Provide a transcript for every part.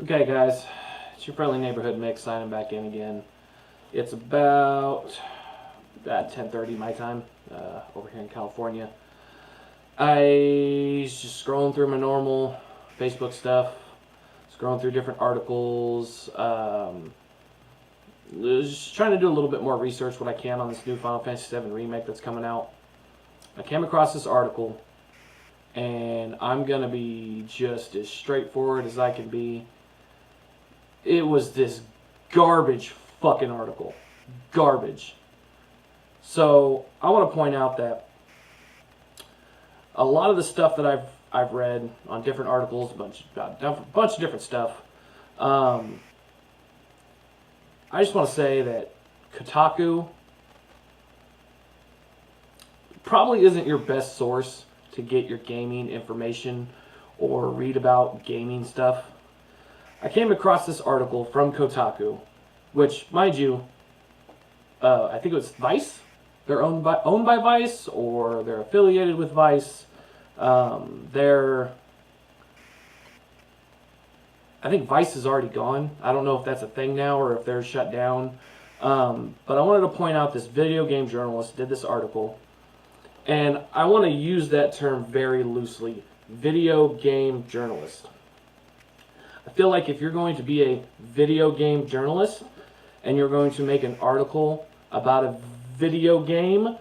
Okay, guys, it's your friendly neighborhood mix signing back in again. It's about 10:30 my time over here in California. I was just scrolling through my normal Facebook stuff, scrolling through different articles. Just trying to do a little bit more research what I can on this new Final Fantasy 7 remake that's coming out. I came across this article, and I'm gonna be just as straightforward as I can be. It was this garbage fucking article. Garbage. So I want to point out that a lot of the stuff that I've read on different articles, a bunch of different stuff. I just want to say that Kotaku probably isn't your best source to get your gaming information or read about gaming stuff. I came across this article from Kotaku, which, mind you, I think it was Vice. They're owned by Vice, or they're affiliated with Vice. I think Vice is already gone. I don't know if that's a thing now or if they're shut down. But I wanted to point out this video game journalist did this article, and I want to use that term very loosely. Video game journalist. I feel like if you're going to be a video game journalist and you're going to make an article about a video game,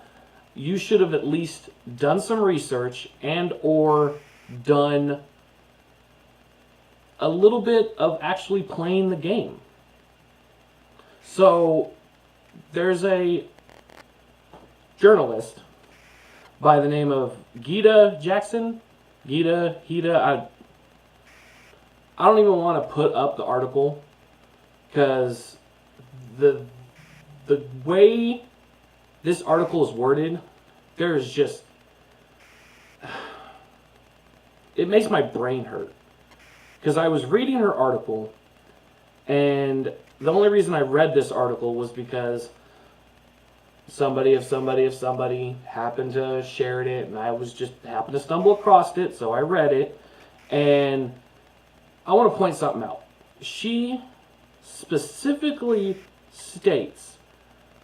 you should have at least done some research and or done a little bit of actually playing the game. So there's a journalist by the name of Gita Jackson. Gita, I don't even want to put up the article because the way this article is worded, there's just, it makes my brain hurt. Because I was reading her article, and the only reason I read this article was because somebody happened to share it, and I was just happened to stumble across it, so I read it, and I want to point something out. She specifically states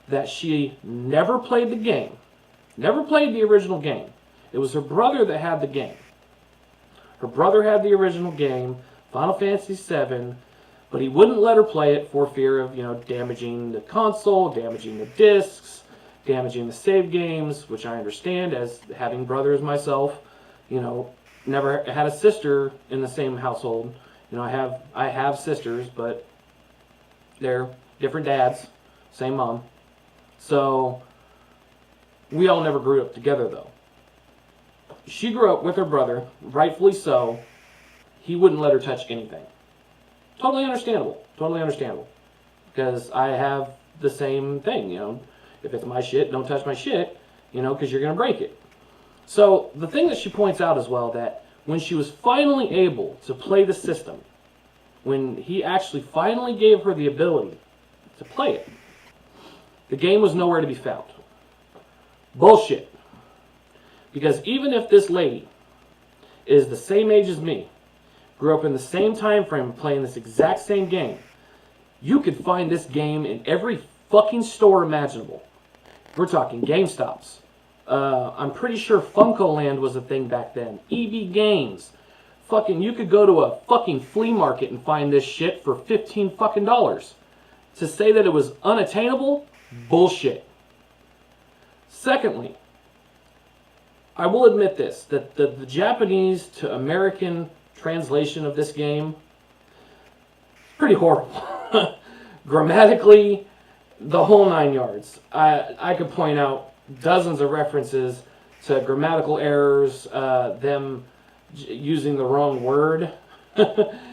that she never played the game. Never played the original game. It was her brother that had the game. Her brother had the original game, Final Fantasy VII, but he wouldn't let her play it for fear of, damaging the console, damaging the discs, damaging the save games, which I understand as having brothers myself. Never had a sister in the same household. I have sisters, but they're different dads, same mom. So we all never grew up together, though. She grew up with her brother, rightfully so. He wouldn't let her touch anything. Totally understandable. Because I have the same thing, If it's my shit, don't touch my shit, because you're going to break it. So the thing that she points out as well, that when she was finally able to play the system, when he actually finally gave her the ability to play it, the game was nowhere to be found. Bullshit. Because even if this lady is the same age as me, grew up in the same time frame playing this exact same game, you could find this game in every fucking store imaginable. We're talking GameStops. I'm pretty sure Funko Land was a thing back then. EB Games. You could go to a fucking flea market and find this shit for $15 fucking dollars. To say that it was unattainable, bullshit. Secondly, I will admit this, that the Japanese to American translation of this game is pretty horrible. Grammatically, the whole 9 yards. I could point out dozens of references to grammatical errors, them using the wrong word. It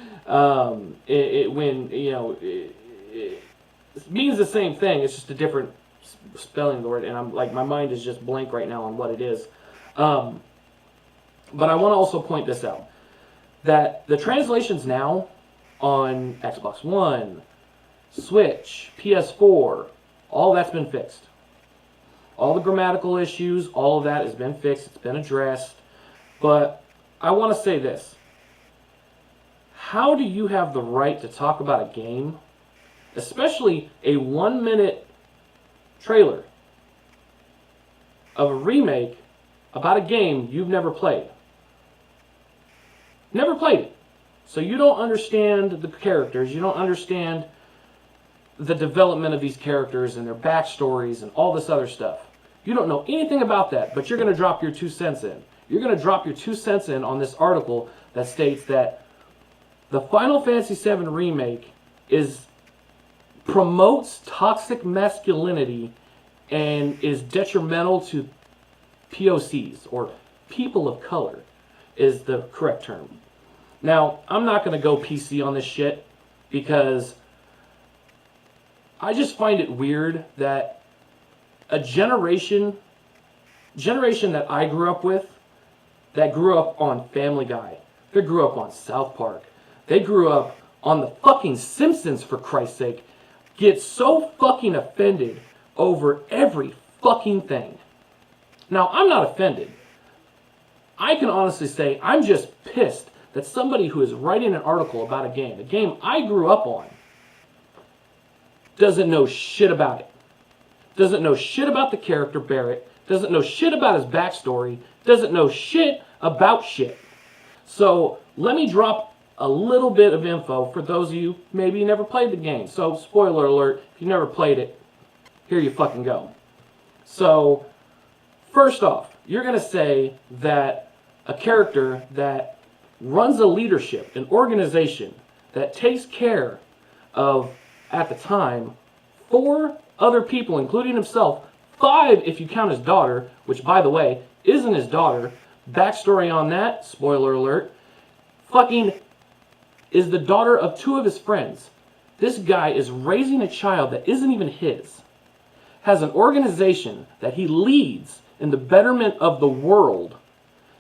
means the same thing. It's just a different spelling of the word, and I'm like, my mind is just blank right now on what it is. But I want to also point this out, that the translations now on Xbox One, Switch, PS4, all that's been fixed. All the grammatical issues, all of that has been fixed. It's been addressed. But I want to say this. how do you have the right to talk about a game, especially a 1-minute trailer of a remake about a game you've never played? Never played it. So you don't understand the characters, you don't understand the development of these characters and their backstories and all this other stuff. You don't know anything about that, but you're going to drop your 2 cents in. You're going to drop your 2 cents in on this article that states that the Final Fantasy VII Remake promotes toxic masculinity and is detrimental to POCs, or people of color is the correct term. Now, I'm not going to go PC on this shit because I just find it weird that a generation that I grew up with, that grew up on Family Guy, they grew up on South Park, they grew up on the fucking Simpsons, for Christ's sake, get so fucking offended over every fucking thing. Now, I'm not offended. I can honestly say I'm just pissed that somebody who is writing an article about a game I grew up on, doesn't know shit about it. Doesn't know shit about the character Barrett. Doesn't know shit about his backstory. Doesn't know shit about shit. So let me drop a little bit of info for those of you maybe never played the game. So spoiler alert, if you never played it, here you fucking go. So first off, you're going to say that a character that runs a leadership, an organization that takes care of, at the time, 4 other people, including himself, 5 if you count his daughter, which, by the way, isn't his daughter. Backstory on that, spoiler alert, fucking is the daughter of 2 of his friends. This guy is raising a child that isn't even his. Has an organization that he leads in the betterment of the world,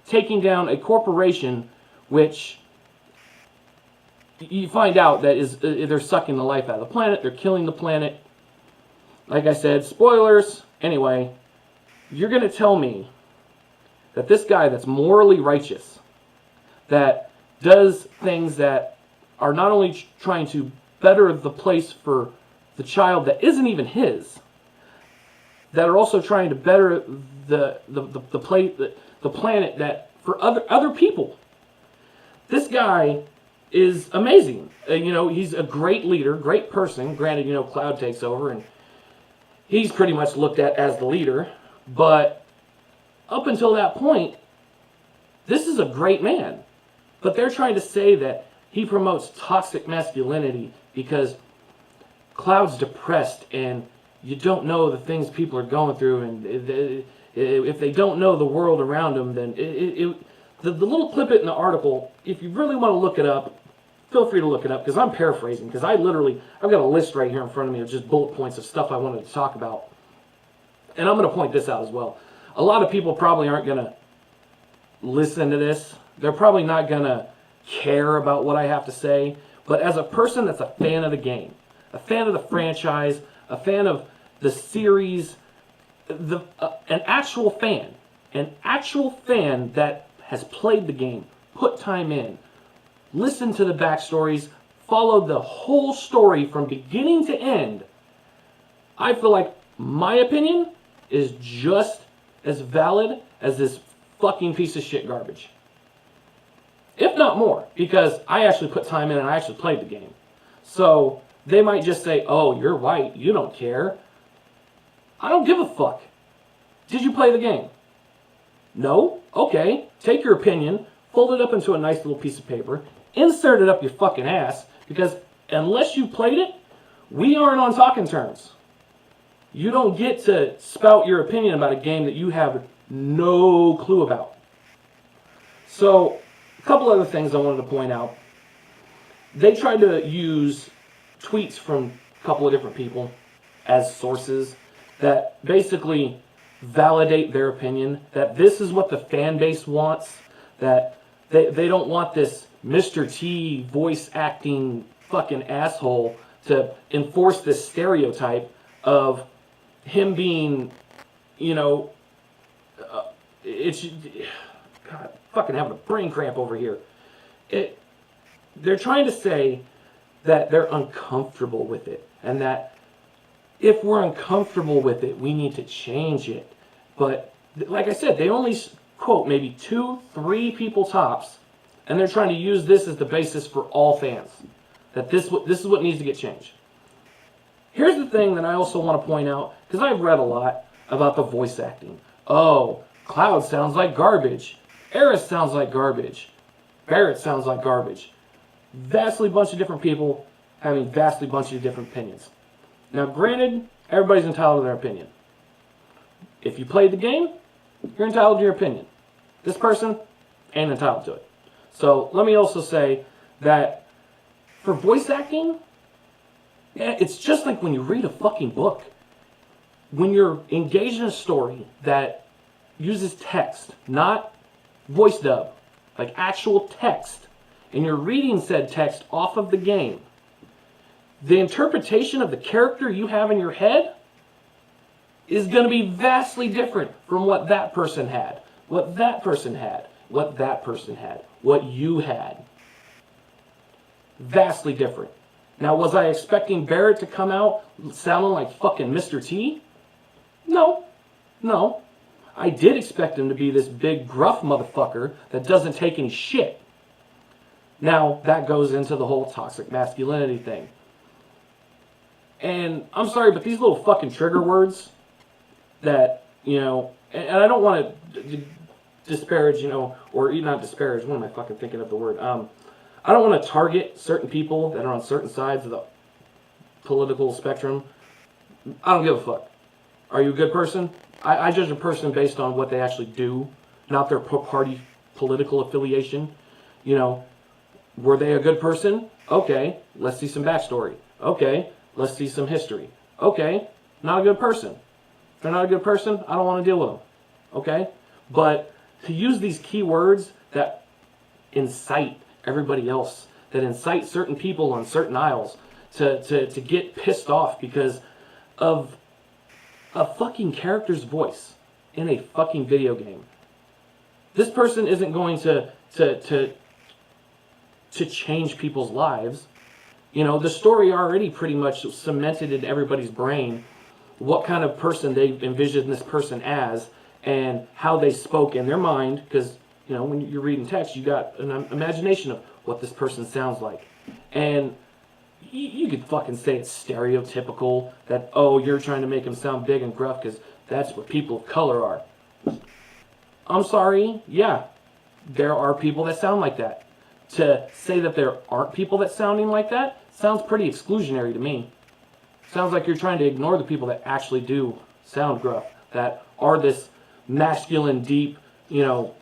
taking down a corporation which you find out that they're sucking the life out of the planet, they're killing the planet. Like I said, spoilers. Anyway, you're going to tell me that this guy that's morally righteous, that does things that are not only trying to better the place for the child that isn't even his, that are also trying to better the planet that for other people. This guy is amazing. He's a great leader, great person. Granted, Cloud takes over and he's pretty much looked at as the leader. But up until that point, this is a great man. But they're trying to say that he promotes toxic masculinity because Cloud's depressed and you don't know the things people are going through, and if they don't know the world around them, then the little clip in the article, if you really want to look it up, feel free to look it up, because I'm paraphrasing, because I've got a list right here in front of me of just bullet points of stuff I wanted to talk about. And I'm going to point this out as well. A lot of people probably aren't going to listen to this. They're probably not going to care about what I have to say. But as a person that's a fan of the game, a fan of the franchise, a fan of the series, an actual fan that has played the game, put time in, listened to the backstories, followed the whole story from beginning to end, I feel like my opinion is just as valid as this fucking piece of shit garbage. If not more, because I actually put time in and I actually played the game. So they might just say, oh, you're white, you don't care. I don't give a fuck. Did you play the game? No? Okay. Take your opinion, fold it up into a nice little piece of paper, insert it up your fucking ass, because unless you played it, we aren't on talking terms. You don't get to spout your opinion about a game that you have no clue about. So, a couple other things I wanted to point out. They tried to use tweets from a couple of different people as sources that basically validate their opinion, that this is what the fan base wants, that they don't want this Mr. T voice acting fucking asshole to enforce this stereotype of him being, it's, God, fucking having a brain cramp over here. they're trying to say that they're uncomfortable with it, and that if we're uncomfortable with it, we need to change it. But like I said, they only quote maybe 2, 3 people tops, and they're trying to use this as the basis for all fans. That this is what needs to get changed. Here's the thing that I also want to point out, because I've read a lot about the voice acting. Oh, Cloud sounds like garbage. Eris sounds like garbage. Barrett sounds like garbage. Vastly bunch of different people having vastly bunch of different opinions. Now, granted, everybody's entitled to their opinion. If you played the game, you're entitled to your opinion. This person ain't entitled to it. So let me also say that for voice acting, it's just like when you read a fucking book. When you're engaged in a story that uses text, not voice dub, like actual text, and you're reading said text off of the game, the interpretation of the character you have in your head is going to be vastly different from what that person had, what that person had, what that person had, what you had. Vastly different. Now, was I expecting Barrett to come out sounding like fucking Mr. T? No. No. I did expect him to be this big gruff motherfucker that doesn't take any shit. Now, that goes into the whole toxic masculinity thing. And I'm sorry, but these little fucking trigger words that, you know, and I don't want to disparage, you know, or not disparage, what am I fucking thinking of the word? I don't want to target certain people that are on certain sides of the political spectrum. I don't give a fuck. Are you a good person? I judge a person based on what they actually do, not their party political affiliation. You know, were they a good person? Okay, let's see some backstory. Okay, let's see some history. Okay, not a good person. If they're not a good person, I don't want to deal with them. Okay? But to use these keywords that incite everybody else, that incite certain people on certain aisles to get pissed off because of a fucking character's voice in a fucking video game. This person isn't going to change people's lives. You know, the story already pretty much cemented in everybody's brain what kind of person they envisioned this person as and how they spoke in their mind, because, you know, when you're reading text, you got an imagination of what this person sounds like. And you could fucking say it's stereotypical, that, oh, you're trying to make him sound big and gruff because that's what people of color are. I'm sorry, yeah, there are people that sound like that. To say that there aren't people that sounding like that sounds pretty exclusionary to me. Sounds like you're trying to ignore the people that actually do sound gruff, that are this masculine, deep, you know,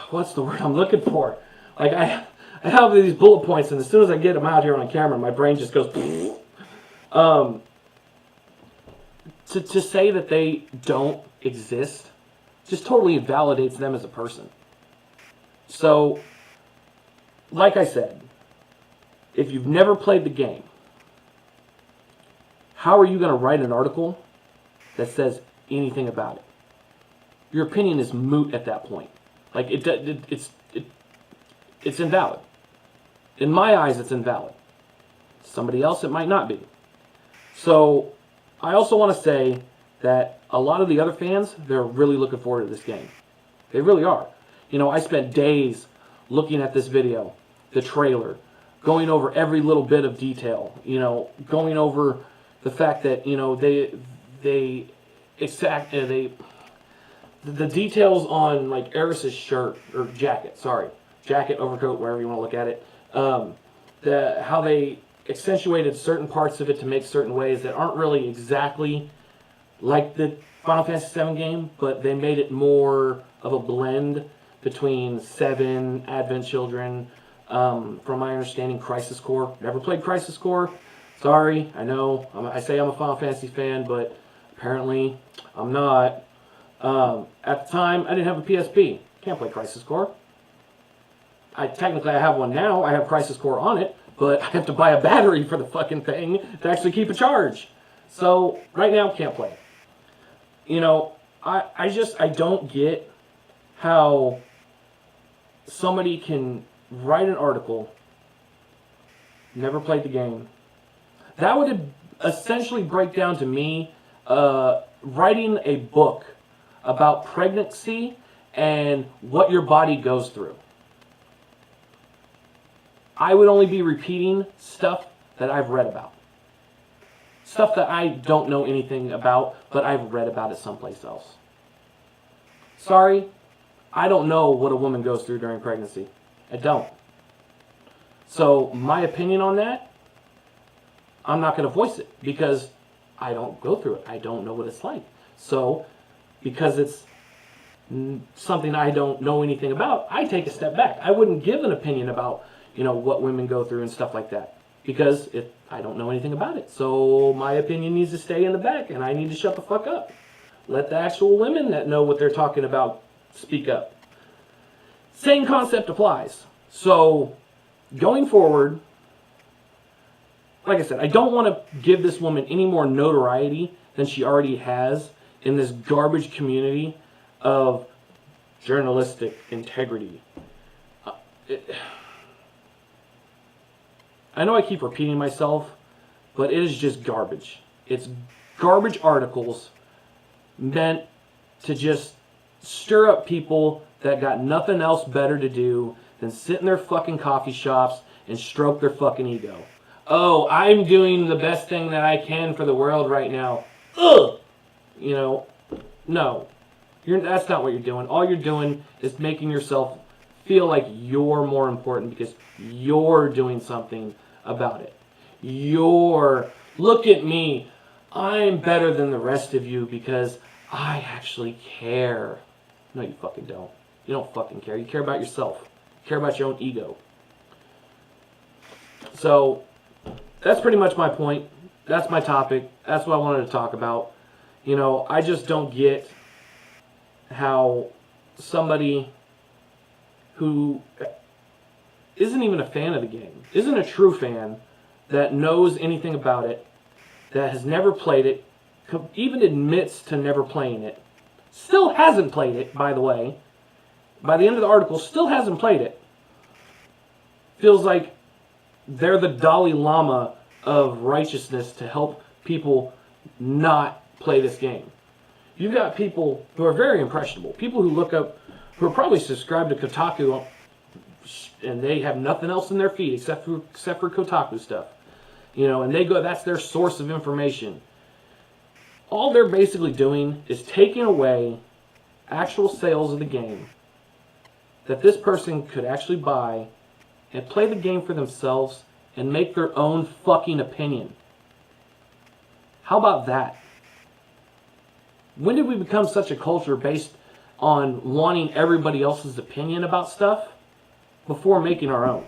what's the word I'm looking for? Like, I have these bullet points, and as soon as I get them out here on camera, my brain just goes, to say that they don't exist just totally invalidates them as a person. So, like I said, if you've never played the game, how are you going to write an article that says anything about it? Your opinion is moot at that point. Like, it's invalid. In my eyes, it's invalid. Somebody else, it might not be. So, I also want to say that a lot of the other fans, they're really looking forward to this game. They really are. You know, I spent days looking at this video, the trailer, going over every little bit of detail, you know, going over the fact that, you know, the details on, like, Eris's shirt, or jacket, jacket, overcoat, wherever you want to look at it, how they accentuated certain parts of it to make certain ways that aren't really exactly like the Final Fantasy VII game, but they made it more of a blend between 7, Advent Children, from my understanding, Crisis Core. Never played Crisis Core. Sorry, I know. I say I'm a Final Fantasy fan, but apparently I'm not. At the time, I didn't have a PSP. Can't play Crisis Core. Technically, I have one now. I have Crisis Core on it, but I have to buy a battery for the fucking thing to actually keep a charge. So, right now, can't play. You know, I don't get how somebody can write an article, never played the game. That would essentially break down to me writing a book about pregnancy and what your body goes through. I would only be repeating stuff that I've read about. Stuff that I don't know anything about, but I've read about it someplace else. Sorry, I don't know what a woman goes through during pregnancy. I don't. So my opinion on that, I'm not going to voice it because I don't go through it. I don't know what it's like. So because it's something I don't know anything about, I take a step back. I wouldn't give an opinion about, what women go through and stuff like that because I don't know anything about it. So my opinion needs to stay in the back and I need to shut the fuck up. Let the actual women that know what they're talking about speak up. Same concept applies. So going forward, like I said, I don't want to give this woman any more notoriety than she already has in this garbage community of journalistic integrity. I know I keep repeating myself, but it is just garbage. It's garbage articles meant to just stir up people that got nothing else better to do than sit in their fucking coffee shops and stroke their fucking ego. Oh, I'm doing the best thing that I can for the world right now. Ugh! No. That's not what you're doing. All you're doing is making yourself feel like you're more important because you're doing something about it. Look at me. I'm better than the rest of you because I actually care. No, you fucking don't. You don't fucking care. You care about yourself. You care about your own ego. So, that's pretty much my point. That's my topic. That's what I wanted to talk about. I just don't get how somebody who isn't even a fan of the game, isn't a true fan, that knows anything about it, that has never played it, even admits to never playing it, still hasn't played it, by the way, by the end of the article, still hasn't played it, feels like they're the Dalai Lama of righteousness to help people not play this game. You've got people who are very impressionable, people who look up, who are probably subscribed to Kotaku, and they have nothing else in their feed except for Kotaku stuff. And they go, that's their source of information. All they're basically doing is taking away actual sales of the game that this person could actually buy and play the game for themselves and make their own fucking opinion. How about that? When did we become such a culture based on wanting everybody else's opinion about stuff before making our own?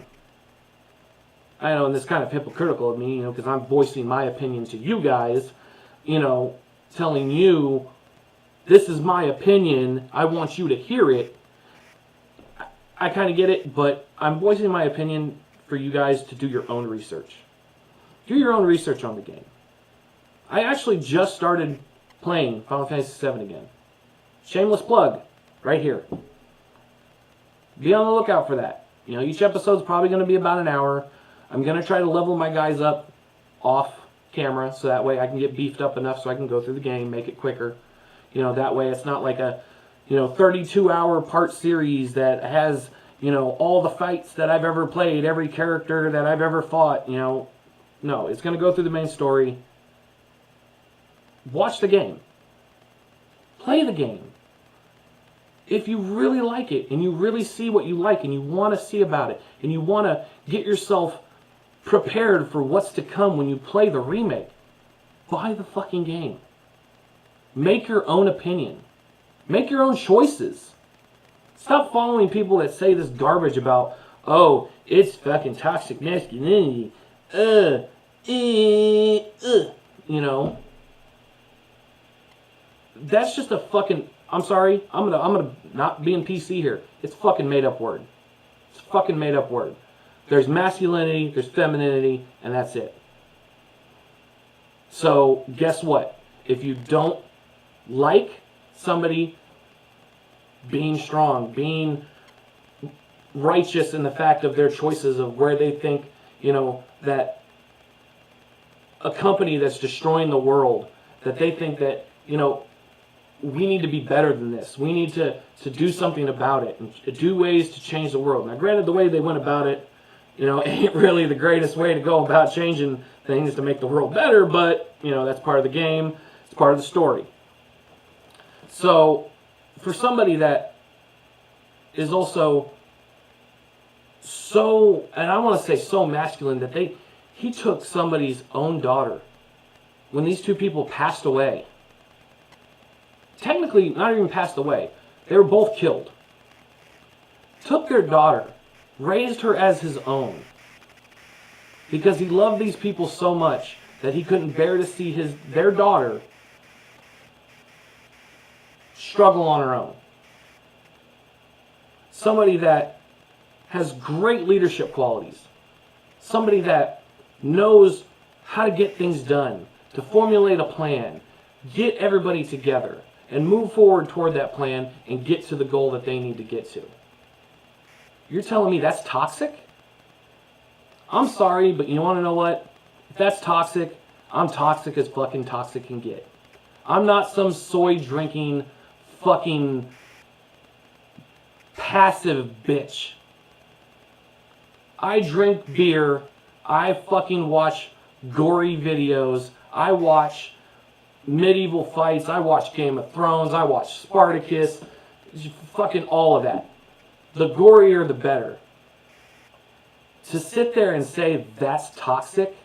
I know, and it's kind of hypocritical of me, because I'm voicing my opinion to you guys, telling you, this is my opinion, I want you to hear it. I kind of get it, but I'm voicing my opinion for you guys to do your own research. Do your own research on the game. I actually just started playing Final Fantasy VII again. Shameless plug, right here. Be on the lookout for that. Each episode's probably going to be about an hour. I'm going to try to level my guys up off camera, so that way I can get beefed up enough so I can go through the game, make it quicker. That way it's not like a 32-hour part series that has, all the fights that I've ever played, every character that I've ever fought, No, it's going to go through the main story. Watch the game. Play the game. If you really like it, and you really see what you like, and you want to see about it, and you want to get yourself prepared for what's to come when you play the remake, buy the fucking game. Make your own opinion. Make your own choices. Stop following people that say this garbage about, oh, it's fucking toxic masculinity. That's just a fucking, I'm sorry, I'm gonna not be in PC here. It's a fucking made up word. It's a fucking made up word. There's masculinity, there's femininity, and that's it. So, guess what? If you don't like somebody being strong, being righteous in the fact of their choices of where they think, that a company that's destroying the world, that they think that, we need to be better than this. We need to do something about it and do ways to change the world. Now, granted, the way they went about it, ain't really the greatest way to go about changing things to make the world better, but, that's part of the game. It's part of the story. So, for somebody that is also so, and I want to say so masculine, that he took somebody's own daughter when these two people passed away. Technically, not even passed away. They were both killed. Took their daughter, raised her as his own, because he loved these people so much that he couldn't bear to see their daughter struggle on her own. Somebody that has great leadership qualities. Somebody that knows how to get things done, to formulate a plan, get everybody together, and move forward toward that plan and get to the goal that they need to get to. You're telling me that's toxic? I'm sorry, but you want to know what? If that's toxic, I'm toxic as fucking toxic can get. I'm not some soy drinking fucking passive bitch. I drink beer. I fucking watch gory videos. I watch medieval fights. I watch Game of Thrones. I watch Spartacus. Fucking all of that. The gorier, the better. To sit there and say that's toxic,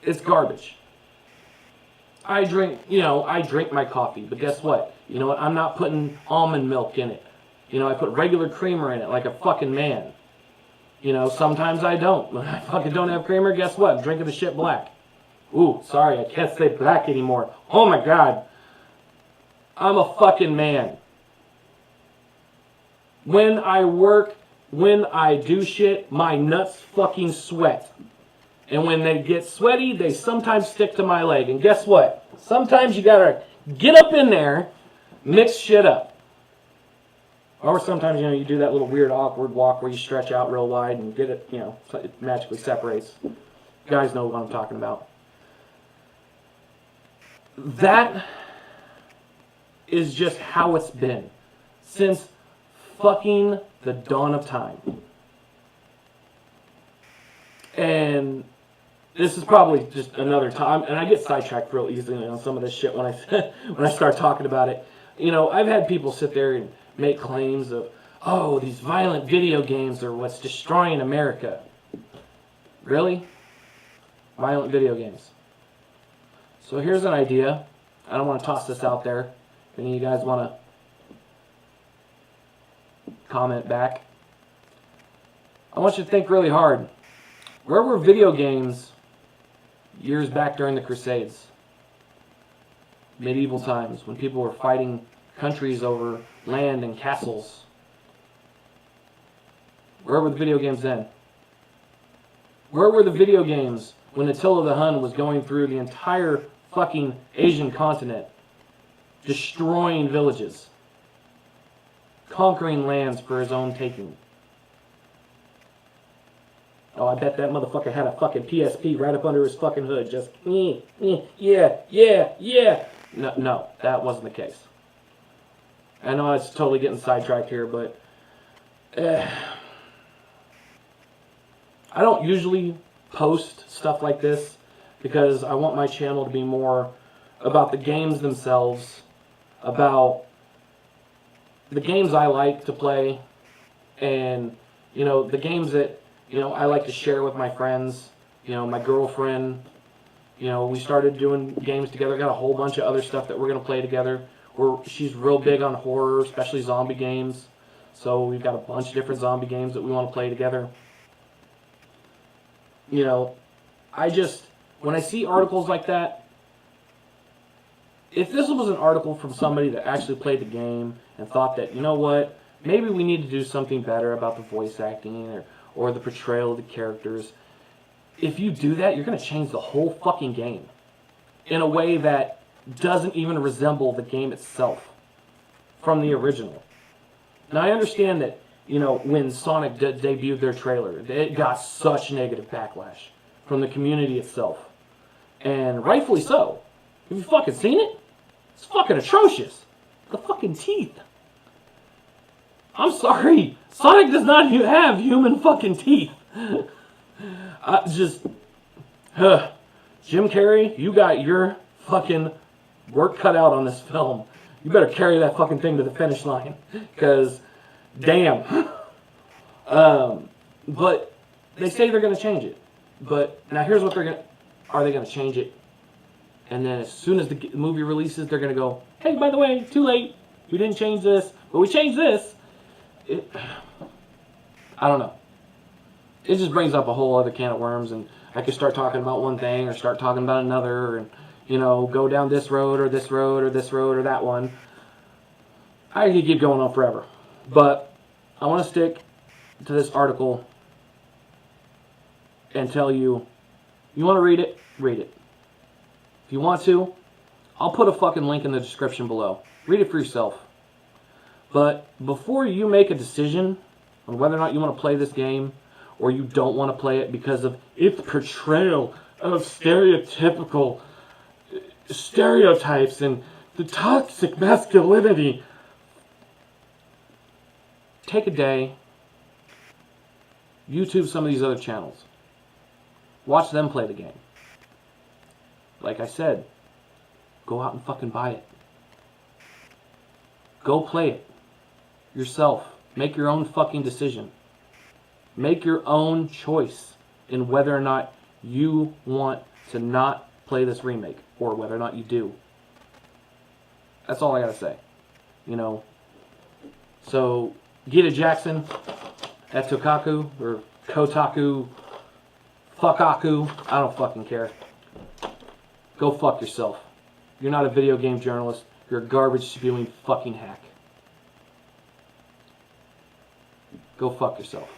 it's garbage. I drink my coffee, but guess what? You know what? I'm not putting almond milk in it. I put regular creamer in it like a fucking man. Sometimes I don't. When I fucking don't have creamer, guess what? I'm drinking the shit black. Ooh, sorry, I can't say black anymore. Oh my God. I'm a fucking man. When I work, when I do shit, my nuts fucking sweat. And when they get sweaty, they sometimes stick to my leg. And guess what? Sometimes you gotta get up in there, mix shit up. Or sometimes, you do that little weird awkward walk where you stretch out real wide and get it, so it magically separates. You guys know what I'm talking about. That is just how it's been since fucking the dawn of time. And this is probably just another time, and I get sidetracked real easily on some of this shit when I start talking about it. I've had people sit there and make claims of, oh, these violent video games are what's destroying America. Really? Violent video games. So here's an idea. I don't want to toss this out there. If any of you guys want to comment back. I want you to think really hard. Where were video games years back during the Crusades? Medieval times, when people were fighting countries over land and castles. Where were the video games then? Where were the video games when Attila the Hun was going through the entire fucking Asian continent, destroying villages, conquering lands for his own taking? Oh, I bet that motherfucker had a fucking PSP right up under his fucking hood, just, yeah. No, that wasn't the case. I know I was totally getting sidetracked here, but I don't usually post stuff like this because I want my channel to be more about the games themselves, about the games I like to play, and, the games that, I like to share with my friends, my girlfriend. We started doing games together, got a whole bunch of other stuff that we're going to play together. She's real big on horror, especially zombie games. So we've got a bunch of different zombie games that we want to play together. When I see articles like that, if this was an article from somebody that actually played the game and thought that, maybe we need to do something better about the voice acting or the portrayal of the characters. If you do that, you're going to change the whole fucking game in a way that doesn't even resemble the game itself from the original. Now, I understand that you know, when Sonic debuted their trailer. It got such negative backlash from the community itself. And rightfully so. Have you fucking seen it? It's fucking atrocious. The fucking teeth. I'm sorry. Sonic does not have human fucking teeth. Jim Carrey, you got your fucking work cut out on this film. You better carry that fucking thing to the finish line. Because, damn. But they say they're going to change it. But now here's what they're going to... Are they going to change it? And then as soon as the movie releases, they're going to go, hey, by the way, too late. We didn't change this, but we changed this. I don't know. It just brings up a whole other can of worms, and I could start talking about one thing or start talking about another, and, you know, go down this road or this road or this road or that one. I could keep going on forever. But I want to stick to this article and tell you, you want to read it? Read it. If you want to, I'll put a fucking link in the description below. Read it for yourself. But before you make a decision on whether or not you want to play this game, or you don't want to play it because of its portrayal of stereotypical stereotypes and the toxic masculinity, take a day, YouTube some of these other channels. Watch them play the game. Like I said, go out and fucking buy it. Go play it yourself. Make your own fucking decision. Make your own choice in whether or not you want to not play this remake, or whether or not you do. That's all I gotta say. You know. So, Gita Jackson at Kotaku, or Kotaku, Fuckaku, I don't fucking care. Go fuck yourself. You're not a video game journalist. You're a garbage spewing fucking hack. Go fuck yourself.